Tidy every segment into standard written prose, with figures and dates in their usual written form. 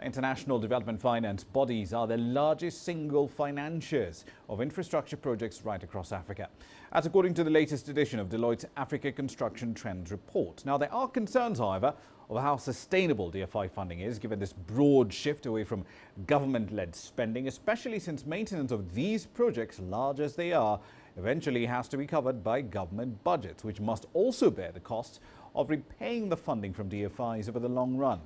International development finance bodies are the largest single financiers of infrastructure projects right across Africa. That's according to the latest edition of Deloitte's Africa Construction Trends Report. Now, there are concerns, however, of how sustainable DFI funding is, given this broad shift away from government-led spending, especially since maintenance of these projects, large as they are, eventually has to be covered by government budgets, which must also bear the costs of repaying the funding from DFIs over the long run.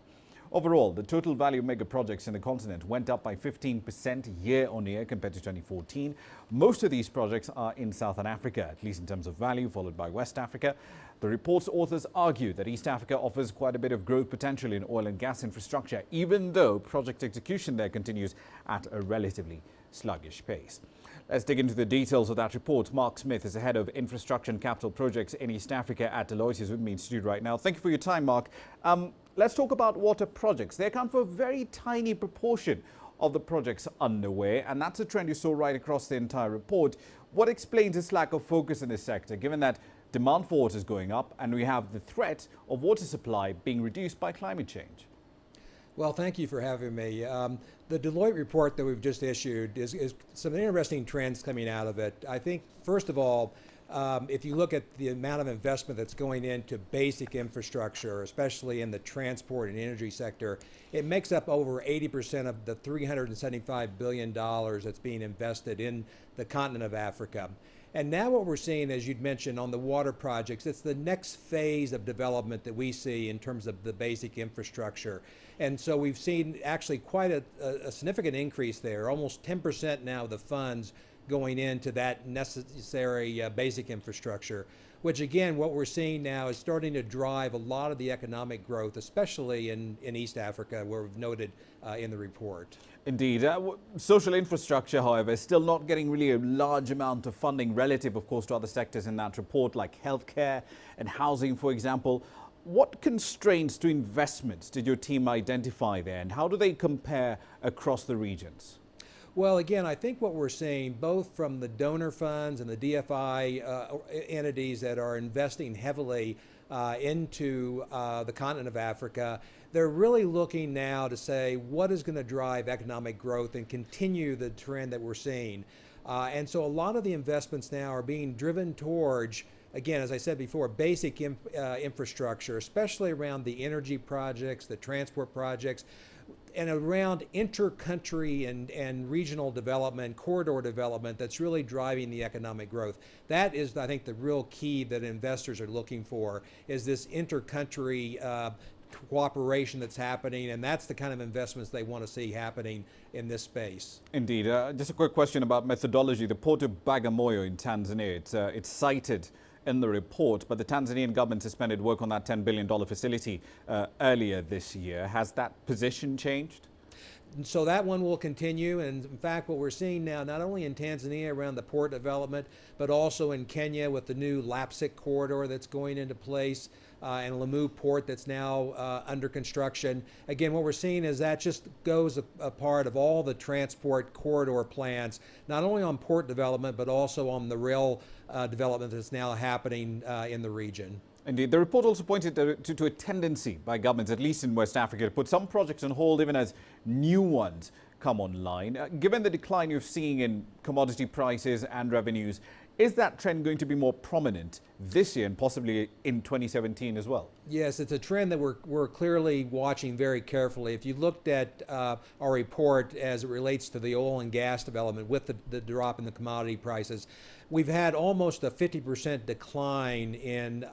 Overall, the total value of mega projects in the continent went up by 15% year-on-year compared to 2014. Most of these projects are in Southern Africa, at least in terms of value, followed by West Africa. The report's authors argue that East Africa offers quite a bit of growth potential in oil and gas infrastructure, even though project execution there continues at a relatively sluggish pace. Let's dig into the details of that report. Mark Smith is the head of infrastructure and capital projects in East Africa at Deloitte. He's with me in studio right now. Thank you for your time, Mark. Let's talk about water projects. They account for a very tiny proportion of the projects underway, and that's a trend you saw right across the entire report. What explains this lack of focus in this sector, given that demand for water is going up and we have the threat of water supply being reduced by climate change? Well, thank you for having me. The Deloitte report that we've just issued is some interesting trends coming out of it. I think, first of all, if you look at the amount of investment that's going into basic infrastructure, especially in the transport and energy sector, it makes up over 80% of the $375 billion that's being invested in the continent of Africa. And now what we're seeing, as you'd mentioned, on the water projects, it's the next phase of development that we see in terms of the basic infrastructure. And so we've seen actually quite a significant increase there, almost 10% now of the funds going into that necessary basic infrastructure, which again, what we're seeing now is starting to drive a lot of the economic growth, especially in East Africa, where we've noted in the report. Indeed. Social infrastructure, however, is still not getting really a large amount of funding relative, of course, to other sectors in that report, like healthcare and housing, for example. What constraints to investments did your team identify there, and how do they compare across the regions? Well, again, I think what we're seeing, both from the donor funds and the DFI entities that are investing heavily into the continent of Africa, they're really looking now to say what is going to drive economic growth and continue the trend that we're seeing. And so a lot of the investments now are being driven towards, again, as I said before, basic infrastructure, especially around the energy projects, the transport projects, and around inter-country and regional development, corridor development that's really driving the economic growth. That is, I think, the real key that investors are looking for, is this inter-country cooperation that's happening, and that's the kind of investments they want to see happening in this space. Indeed. Just a quick question about methodology. The port of Bagamoyo in Tanzania, it's cited in the report, but the Tanzanian government suspended work on that $10 billion facility earlier this year. Has that position changed? So that one will continue, and in fact what we're seeing now, not only in Tanzania around the port development, but also in Kenya with the new Lapsik corridor that's going into place, and Lamu port that's now under construction. Again, what we're seeing is that just goes a part of all the transport corridor plans, not only on port development, but also on the rail development that's now happening in the region. Indeed. The report also pointed to a tendency by governments, at least in West Africa, to put some projects on hold even as new ones come online. Given the decline you're seeing in commodity prices and revenues, is that trend going to be more prominent this year and possibly in 2017 as well? Yes, it's a trend that we're clearly watching very carefully. If you looked at our report as it relates to the oil and gas development with the drop in the commodity prices, we've had almost a 50% decline in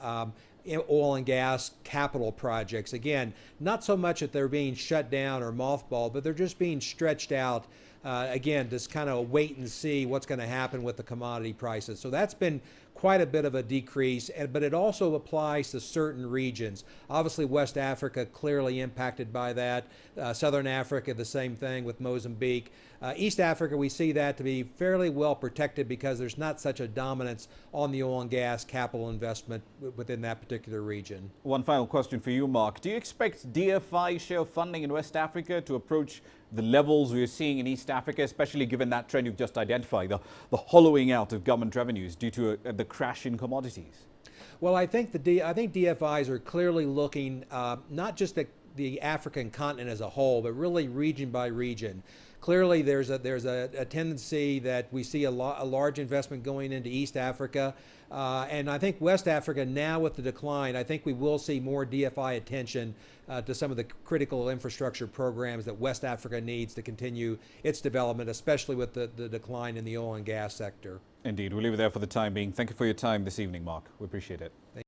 oil and gas capital projects. Again, not so much that they're being shut down or mothballed, but they're just being stretched out. Again, just kind of wait and see what's going to happen with the commodity prices. So that's been quite a bit of a decrease, but it also applies to certain regions. Obviously, West Africa clearly impacted by that. Southern Africa, the same thing with Mozambique. East Africa, we see that to be fairly well protected because there's not such a dominance on the oil and gas capital investment within that particular region. One final question for you, Mark. Do you expect DFI share funding in West Africa to approach the levels we're seeing in East Africa, especially given that trend you've just identified, the hollowing out of government revenues due to the crash in commodities? Well, I think DFIs are clearly looking not just at the African continent as a whole, but really region by region. Clearly, there's a tendency that we see a large investment going into East Africa, and I think West Africa now with the decline, I think we will see more DFI attention to some of the critical infrastructure programs that West Africa needs to continue its development, especially with the decline in the oil and gas sector. Indeed. We'll leave it there for the time being. Thank you for your time this evening, Mark. We appreciate it.